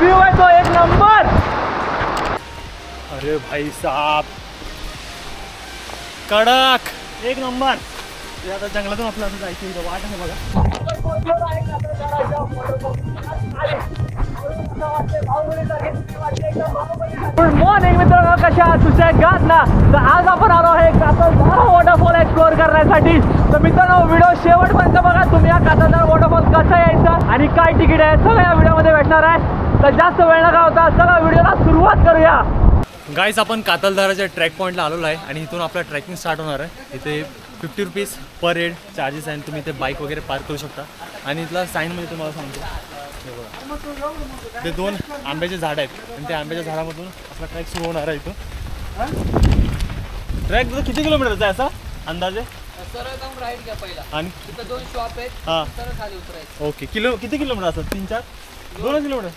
View है तो एक नंबर। अरे भाई साहब कडक एक नंबर। आता जंगलातून आपलं असं जायचं इथं वाट आहे बघा। गुड मॉर्निंग मित्रांनो, कशा आहात? सुशांत ना. तर आज आपण आलो आहे कातलधारा वॉटरफॉल एक्सप्लोअर करण्यासाठी. तर मित्रांनो व्हिडिओ शेवटपर्यंत बघा. तुम्ही या कातलधारा वॉटरफॉल कसं यायचं आणि काय तिकीट आहे सगळं या व्हिडिओमध्ये भेटणार आहे. तर जास्त वेळ नका होता, चला व्हिडिओला सुरुवात करूया. गाईस आपण कातलधाराच्या ट्रॅक पॉईंटला आलेलो आहे आणि इथून आपला ट्रॅकिंग स्टार्ट होणार आहे. इथे 50 रुपीज पर हेड चार्जेस आहे. तुम्ही इथे बाईक वगैरे पार्क करू शकता. आणि इथला साईन म्हणजे तुम्हाला सांगतो, ते 2 आंब्याचे झाड आहेत आणि त्या आंब्याच्या झाडामधून आपला ट्रॅक सुरू होणार आहे. इथून ट्रॅक तुझं किती किलोमीटरचा आहे असा अंदाजे? सरळ जाऊन राईट घ्या पहिला आणि तिथं 2 शॉप आहेत. हां सरळ खाली उतरायचं. ओके. किती किलोमीटर असतात? 3-4 2 किलोमीटर.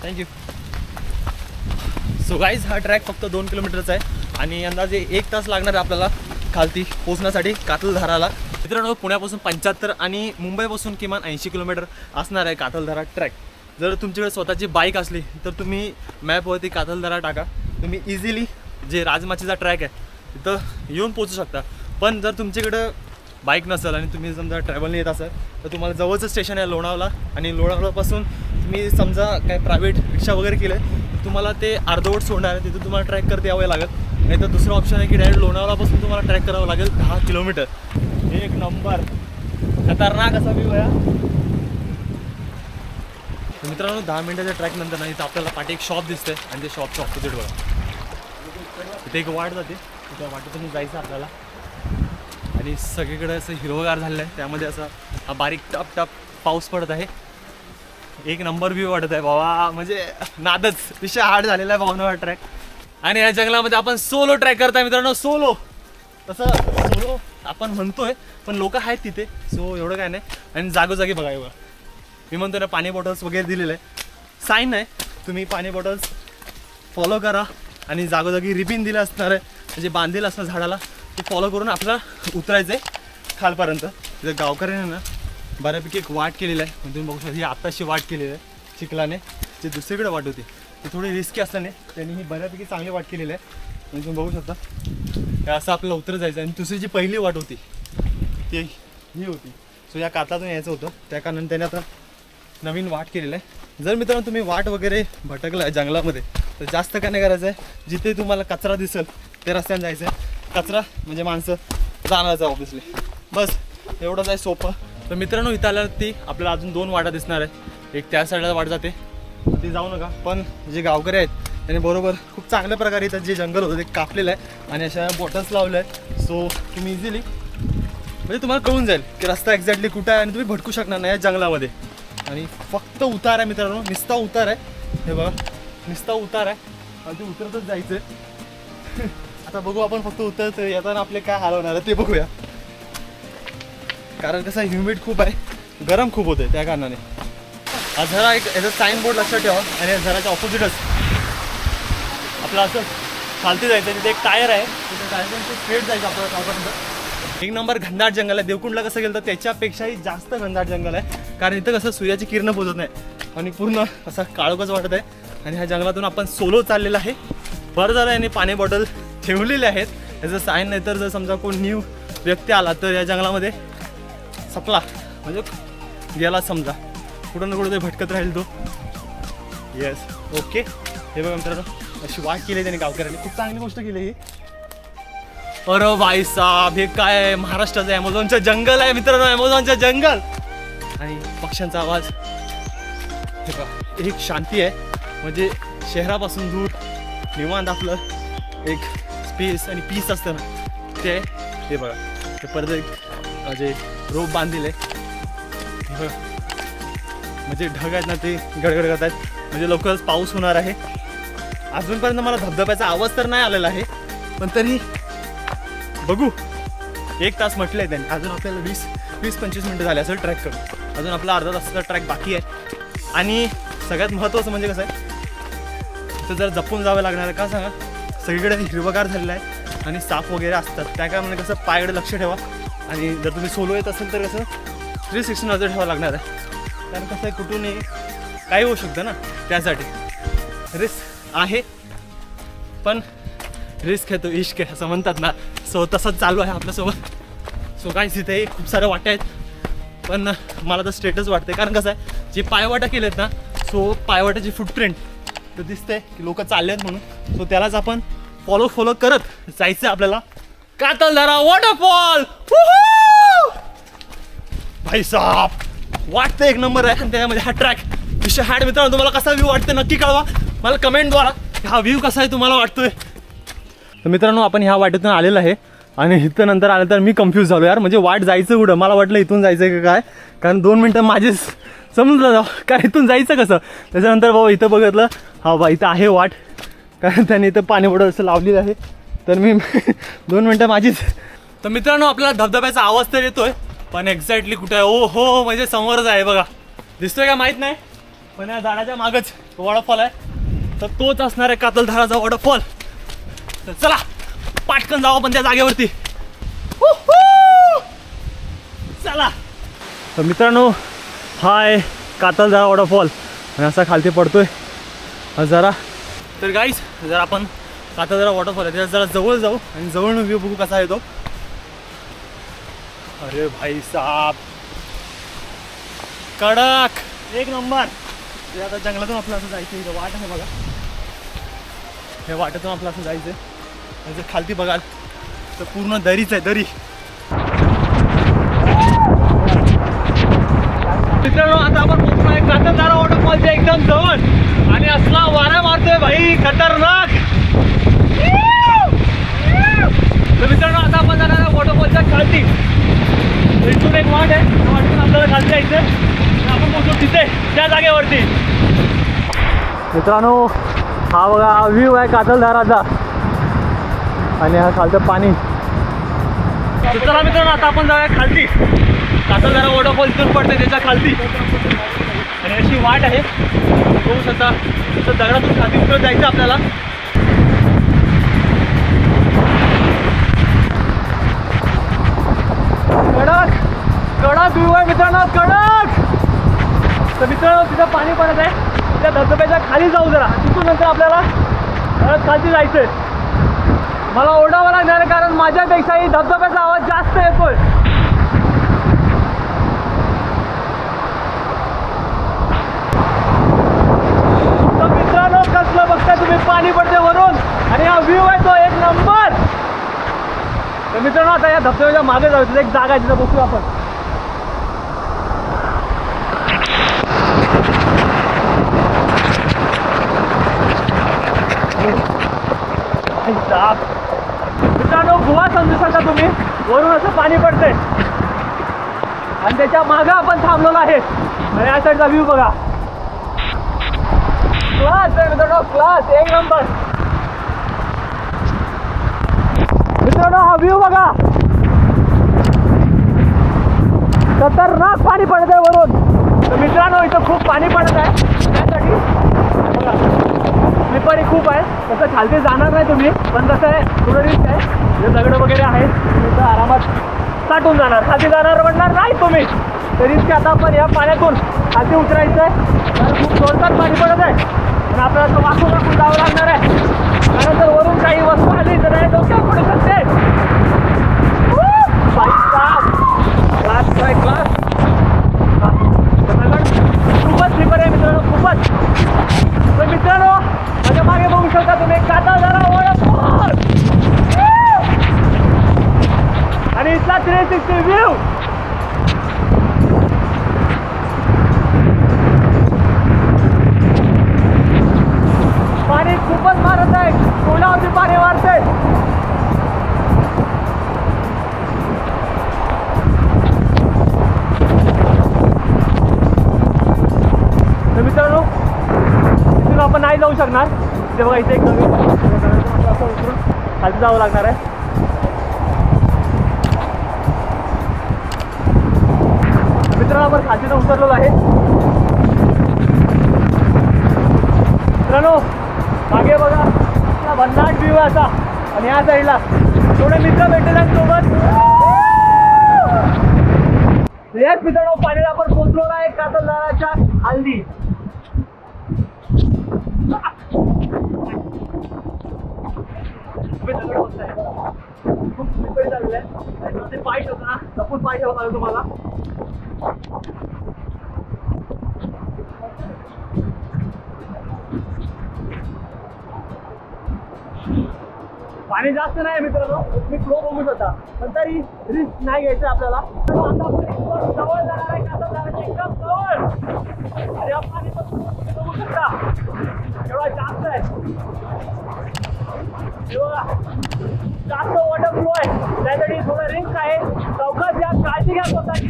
थँक्यू. सो गाईज हा ट्रॅक फक्त 2 किलोमीटरचा आहे आणि अंदाजे 1 तास लागणार आहे आपल्याला खालती पोहोचण्यासाठी कातलधाराला. मित्रांनो पुण्यापासून 75 आणि मुंबईपासून किमान 80 किलोमीटर असणार आहे कातलधारा ट्रॅक. जर तुमच्याकडे स्वतःची बाईक असली तर तुम्ही मॅपवरती कातलधारा टाका, तुम्ही इझिली जे राजमाचीचा ट्रॅक आहे तिथं येऊन पोचू शकता. पण जर तुमच्याकडं बाईक नसेल आणि तुम्ही समजा ट्रॅव्हलने येत असाल तर तुम्हाला जवळचं स्टेशन आहे लोणावळा आणि लोणावळापासून तुम्ही समजा काय प्रायव्हेट रिक्षा वगैरे केलं तुम्हाला ते अर्धवट सोडणार आहे. तिथं तुम्हाला ट्रॅक करता यावं लागेल. नाही तर दुसरं ऑप्शन आहे की डायरेक्ट लोणावळापासून तुम्हाला ट्रॅक करावं लागेल 10 किलोमीटर. एक नंबर खतरनाक असा व्ह्यू आहे. मित्रांनो 10 मिनिटाच्या ट्रॅक नंतर नाही तर आपल्याला पाठी एक शॉप दिसते आणि ते शॉपचं ऑपोजिट बघा. तिथे एक वाट जाते, त्या वाटेतून जायचं आपल्याला आणि सगळीकडे असं हिरवगार झालेलं आहे. त्यामध्ये असा हा बारीक टप टप पाऊस पडत आहे. एक नंबर व्ह्यू वाटत आहे बाबा. म्हणजे नादच विषय हार्ड झालेला आहे भावना ट्रॅक. आणि या जंगलामध्ये आपण सोलो ट्रॅक करताय मित्रांनो. सोलो तसं सोलो आपण म्हणतोय पण लोक आहेत तिथे, सो एवढं काय नाही. आणि जागोजागी बघा एवढं मी म्हणतो ना पाणी बॉटल्स वगैरे दिलेलं आहे. साईन आहे, तुम्ही पाणी बॉटल्स फॉलो करा आणि जागोजागी रिबिन दिलं असणार आहे म्हणजे बांधलेलं असणार झाडाला, ते फॉलो करून आपल्याला उतरायचं आहे खालपर्यंत. तिथं गावकऱ्याने ना बऱ्यापैकी एक वाट केलेलं आहे. तुम्ही बघू शकता ही आत्ताशी वाट केलेली आहे चिखलाने. जी दुसरीकडे वाट होती ती थोडी रिस्की असताना त्यांनी ही बऱ्यापैकी चांगली वाट केलेली आहे. म्हणजे तुम्ही बघू शकता हे असं आपल्याला उतरत जायचं. आणि दुसरी जी पहिली वाट होती ती ही होती. सो या कातलातून यायचं होतं, त्या कारणाने त्याने आता नवीन वाट केलेलं आहे. जर मित्रांनो तुम्ही वाट वगैरे भटकला आहे जंगलामध्ये तर जास्त काय नाही करायचं आहे. जिथे तुम्हाला कचरा दिसेल ते रस्त्याने जायचं आहे. कचरा म्हणजे माणसं जाणारच आहे ऑब्विसली, बस एवढंच आहे सोपं. तर मित्रांनो इथं आल्यावरती आपल्याला अजून 2 वाटा दिसणार आहे. एक त्या साईडला वाट जाते ती जाऊ नका. पण जे गावकरी आहेत त्यांनी बरोबर खूप चांगल्या प्रकारे इथं जे जंगल होतं ते कापलेलं आहे आणि अशा बॉटल्स लावल्या आहेत. सो तुम्ही इझिली म्हणजे तुम्हाला कळून जाईल की रस्ता एक्झॅक्टली कुठं आहे आणि तुम्ही भटकू शकणार नाही या जंगलामध्ये. आणि फक्त उतार आहे मित्रांनो, निस्ता उतार आहे. हे बघा निस्ता उतार आहे आणि ते उतरतच जायचं आहे. आता बघू आपण फक्त उतरत येताना आपले काय हाल होणार आहे ते बघूया. कारण कसं ह्युमिड खूप आहे, गरम खूप होते त्या कारणाने. हा झरा एक याचा साईन बोर्ड लक्षात ठेवा आणि या झराच्या ऑपोजिटच आपलं असं चालते जायचं. तिथे एक टायर आहे, तिथे टायरचं स्ट्रेट जायचं आपल्याला खालपर्यंत. एक नंबर घनदाट जंगल आहे. देवकुंडला कसं गेलं तर त्याच्यापेक्षाही जास्त घनदाट जंगल आहे. कारण इथं कसं सूर्याची किरणं पोचत नाही आणि पूर्ण असा काळोखच वाटत आहे. आणि ह्या जंगलातून आपण सोलो चाललेला आहे. बरं झालं आणि पाणी बॉटल ठेवलेले आहेत याचं साईन. नाही तर जर समजा कोण न्यू व्यक्ती आला तर या जंगलामध्ये सपला म्हणजे गेला समजा, कुठं ना कुठं ते भटकत राहील तो. Yes okay. हे बघा मित्रांनो अशी वाट केली त्याने गावकऱ्यांनी, खूप चांगली गोष्ट केली ही. अरे भाई साहेब हे काय महाराष्ट्राचं ॲमेझॉनचं जंगल आहे मित्रांनो, ॲमेझॉनचं जंगल. आणि पक्ष्यांचा आवाज हे बघा, एक शांती आहे. म्हणजे शहरापासून दूर निवांत आपलं एक स्पेस आणि पीस असतं ना ते. हे बघा ते परत एक जे रोप बांधलेलं आहे म्हणजे ढग आहेत ना ते गडगड करत आहेत. म्हणजे लवकरच पाऊस होणार आहे. अजूनपर्यंत मला धबधब्याचा आवाज तर नाही आलेला आहे पण तरी बघू. 1 तास म्हटलं आहे त्यांनी, अजून आपल्याला 20-25 मिनटं झाले असेल ट्रॅक करून. अजून आपला अर्धा तासाचा ट्रॅक बाकी आहे. आणि सगळ्यात महत्त्वाचं म्हणजे कसं आहे तर जर जपून जावं लागणार आहे. का सांगा, सगळीकडे हिरवगार झालेलं आहे आणि साप वगैरे असतात. त्या कारणाने कसं पायाकडे लक्ष ठेवा. आणि जर तुम्ही सोलो येत असेल तर कसं 360 नजर ठेवावं लागणार आहे. कारण कसं आहे कुठूनही काही होऊ शकतं ना, त्यासाठी रिस्क आहे, पण रिस्क आहे तो इश्क आहे असं म्हणतात ना. सो तसंच चालू आहे आपल्यासोबत. सो गाईस इथे खूप साऱ्या वाट्या आहेत, पण मला तर स्टेटस वाटते. कारण कसं आहे, जे पायवाटा केलेत ना, सो पायवाट्याची फुटप्रिंट तर दिसते की लोक चालले आहेत म्हणून. सो त्यालाच आपण फॉलो करत जायचं आपल्याला कातलधारा वॉटरफॉल. भाई साहब वाटतं एक नंबर आहे. आणि त्याच्यामध्ये हा ट्रॅक विषय हॅड. मित्रांनो तुम्हाला कसा व्ह्यू वाटते नक्की कळवा मला कमेंटद्वारा. हा व्ह्यू कसा आहे तुम्हाला वाटतोय. तर मित्रांनो आपण ह्या वाटेतून आलेलं आहे आणि इथं नंतर आलं तर मी कन्फ्यूज झालो यार. म्हणजे वाट जायचं कुठं, मला वाटलं इथून जायचं का काय. कारण 2 मिनटं माझेच समजलं जाऊ काय इथून जायचं कसं. त्याच्यानंतर बाबा इथं बघितलं, हा बा इथं आहे वाट. कारण त्याने इथं पाणी बॉटल असं लावलेलं आहे. तर मी 2 मिनटं माझीच. तर मित्रांनो आपल्याला धबधब्याचा आवाज तर येतोय, पण एक्झॅक्टली कुठं आहे. ओ हो म्हणजे समोरच आहे बघा. दिसतोय का माहीत नाही, पण या झाडाच्या मागच वॉटरफॉल आहे. तर तोच असणार आहे कातलधाराचा वॉटरफॉल. तर चला पाटकन जाऊ आपण त्या जागेवरती. चला. तर मित्रांनो हा आहे कातलधारा वॉटरफॉल आणि असा खालती पडतोय जरा. तर गाईस जर आपण कातलधारा वॉटरफॉल आहे त्याच्या जरा जवळ जाऊ आणि जवळ व्ह्यू बघू कसा येतो. अरे भाई साहब कडक एक नंबर. ते आता जंगलातून आपलं असं जायचं. इथं वाट आहे बघा, हे वाटेतून आपलं असं जायचं. जर खालती बघाल तर पूर्ण दरीच आहे, दरी. मित्रांनो आता आपण पोहोचलोय कातलधारा वॉटरफॉलच्या एकदम जवळ आणि असला वारा मारतोय भाई खतरनाक. तर मित्रांनो आता आपण जाणार आहे वॉटरफॉलच्या खालती. इथून एक वाट आहे, त्या वाटेतून आपल्याला खाली जायचं. आपण पोहोचू तिथे त्या जागेवरती. मित्रांनो हा बघा हा व्ह्यू आहे कातलधाराचा आणि हा खालचं पाणी. तर चला मित्रांनो आता आपण जाऊया खालती. कातलधारा वॉटरफॉल इथून पडते त्याच्या खालती आणि अशी वाट आहे बघू शकता. तर दगडातून खाली उतरत जायचं आपल्याला. कडक कडक व्ह्यू आहे मित्रांनो, कडक. तर मित्रांनो तिथं पाणी पडत आहे. त्या धबधब्याच्या खाली जाऊ जरा, तिथून नंतर आपल्याला खालती जायचंय. मला ओरडावं लागणार आहे कारण माझ्यापेक्षाही धबधब्याचा आवाज जास्त येतोय. तर मित्रांनो कसलं बघताय तुम्ही, पाणी पडते वरून आणि हा व्ह्यू आहे तो एक नंबर. तर मित्रांनो आता या धबधब्याच्या मागे जाऊ. तिथे एक जागा आहे तिथं बसू आपण. मित्रांनो गुहा समजू शकता तुम्ही, वरून असं पाणी पडतंय आणि त्याच्या मागं आपण थांबलेलो आहे. आणि या साईडचा व्ह्यू बघा, क्लास आहे मित्रांनो, क्लास एक नंबर. मित्रांनो हा व्ह्यू बघा, खतरनाक पाणी पडत आहे वरून. तर मित्रांनो इथं खूप पाणी पडत आहे, त्यासाठी बघा स्लिपरी खूप आहे. तसं खालती जाणार नाही तुम्ही, पण कसं आहे थोडं रिस्क आहे. जे दगड वगैरे आहेत तिथं आरामात साठून जाणार. खाली जाणार म्हणणार नाही तुम्ही, तर रिस्क. आता आपण या पाण्यातून खाली उतरायचं आहे कारण खूप जोरदार पाणी पडत आहे आणि आपल्याला तो वाकून वाकून जावं लागणार आहे. कारण जर वरून काही वस्तू आली तर नाही डोक्यावर पडू शकते. Class by class. खूपच स्लिपर आहे मित्रांनो, खूपच. तर मित्रांनो माझ्या मागे बघू शकता तुम्ही कातलधारा वॉटरफॉल आणि इथला 360 व्ह्यू. पाणी खूपच मारत आहे, तोंडावरती पाणी मारतंय. तर मित्रांनो इथून आपण नाही जाऊ शकणार. ते बघा इथे एक नवीन असं उतरून खाली जावं लागणार आहे. मित्रांनो आपण खालीनं उतरलेलो आहे. मित्रांनो मागे बघा भन्नाट व्ह्यू आहे असा आणि या साईडला थोडे मित्र भेटले सोबत. याच मित्रांनो पाण्याला आपण पोहोचलो आहे कातलधाराच्या हल्दी. जपून पाय ठेवावं लागेल तुम्हाला. पाणी जास्त नाही मित्रांनो, मी फ्लो बघू शकता, पण तरी रिस्क नाही घ्यायचं आपल्याला. जवळ जाणार आहे, कसं जाणार एकदम जवळ. आणि हा पाणी बघू शकता एवढा जास्त आहे. जास्त वॉटर फ्लो आहे, त्यासाठी थोडं रिस्क आहे. चौकात या, काळजी घ्या स्वतःची.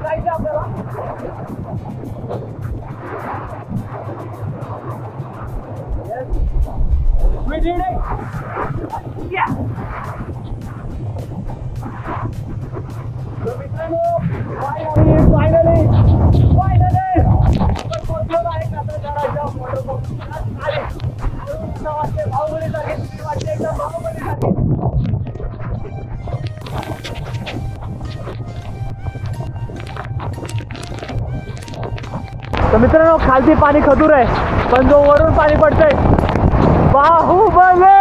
जायचं आपल्याला. We did it! Yeah! So मित्रांनो, finally! आपण पोहोचलो आहे कातळझाडाच्या वॉटरफॉलच्या खाली. वाटते बाहुबलीसारखे, तुम्ही वाटते एकदम बाहुबलीसारखे. तर मित्रांनो, खालती पाणी खदूर आहे, पण जो वरून पाणी पडतंय बाहुबली.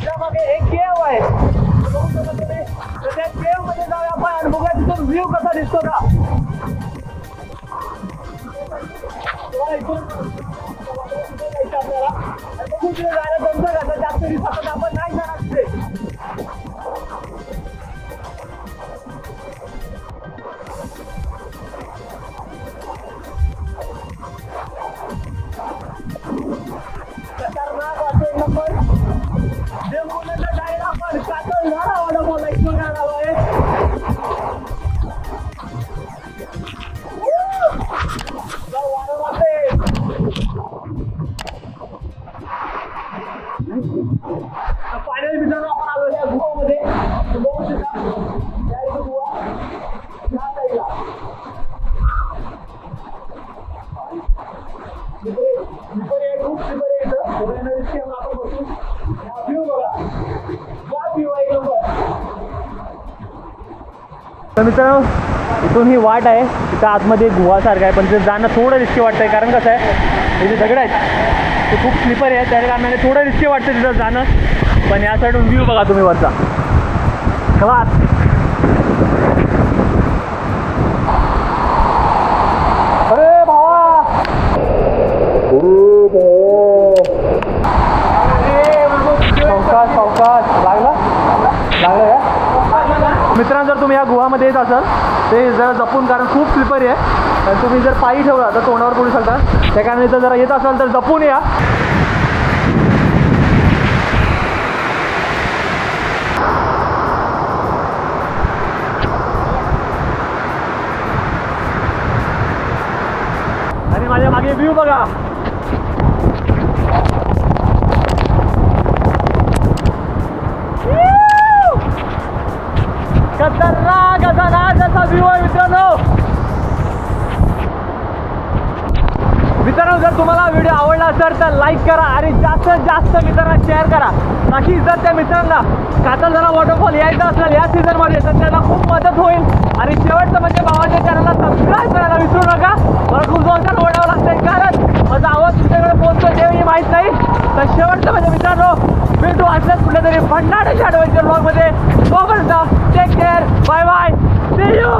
त्यामागे एक केव आहे, त्या केव मध्ये जाऊया आपण आणि बघूया तिथून व्ह्यू कसा दिसतो का. आपल्याला बघू तिथे जायला जमतं का, जास्त दिवसात आपण नाही जाणार तिथे. खतरनाक वाटतो नंबर. जे मुलांना जायला आपण कातळझाडा वॉटरफॉल एक्सप्लोर करायला आहे. वारं वाटते. फायनल मित्रांनो आपण आलो या गुहामध्ये. बघू शकता या इथं गुहा, या साईडला खूप स्लीपर आहे इथं. आपण बसून व्ह्यू बघा, व्ह्यू आहे नंबर. तर मित्रांनो, इथून ही वाट आहे, तिथं आतमध्ये गुहासारखं आहे, पण तिथे जाणं थोडं रिस्की वाटतंय. कारण कसं आहे, हे जे दगड आहेत ते खूप स्लीपर आहे, त्या कारणाने थोडं रिस्की वाटतं तिथं जाणं. पण या साईडून व्ह्यू बघा तुम्ही वरचा. खलास. अरे भावा, सावकाश लागलं का मित्रांनो. जर तुम्ही या गुहामध्ये येत असाल ते जरा जपून, कारण खूप स्लिपरी आहे. आणि तुम्ही जर पायी ठेवला तर तोंडावर पडू शकता. त्या कारणाने जर जरा येत असाल तर जपून या. आणि माझ्या मागे व्ह्यू बघा. खतरनाक असा राजाचा व्ह्यू आहे मित्रांनो. जर तुम्हाला व्हिडिओ आवडला असेल तर लाईक करा आणि जास्तीत जास्त मित्रांना शेअर करा. बाकी जर त्या मित्रांना कातळझाडा वॉटरफॉल यायचं असेल या सीझनमध्ये तर त्यांना खूप मदत होईल. आणि शेवटचं म्हणजे भावाच्या चॅनलला सबस्क्राईब करायला विसरू नका. मला खूप जोरदार ओढावं लागतंय कारण माझा आवाज तुमच्याकडे पोहोचतो तेही माहीत नाही. तर शेवटचं म्हणजे मित्रांनो, भेटू असल्याच कुठल्या तरी भन्नाटाच्या ॲडव्हेंचर ब्लॉगमध्ये. तोपर्यंत take care, bye bye, see you.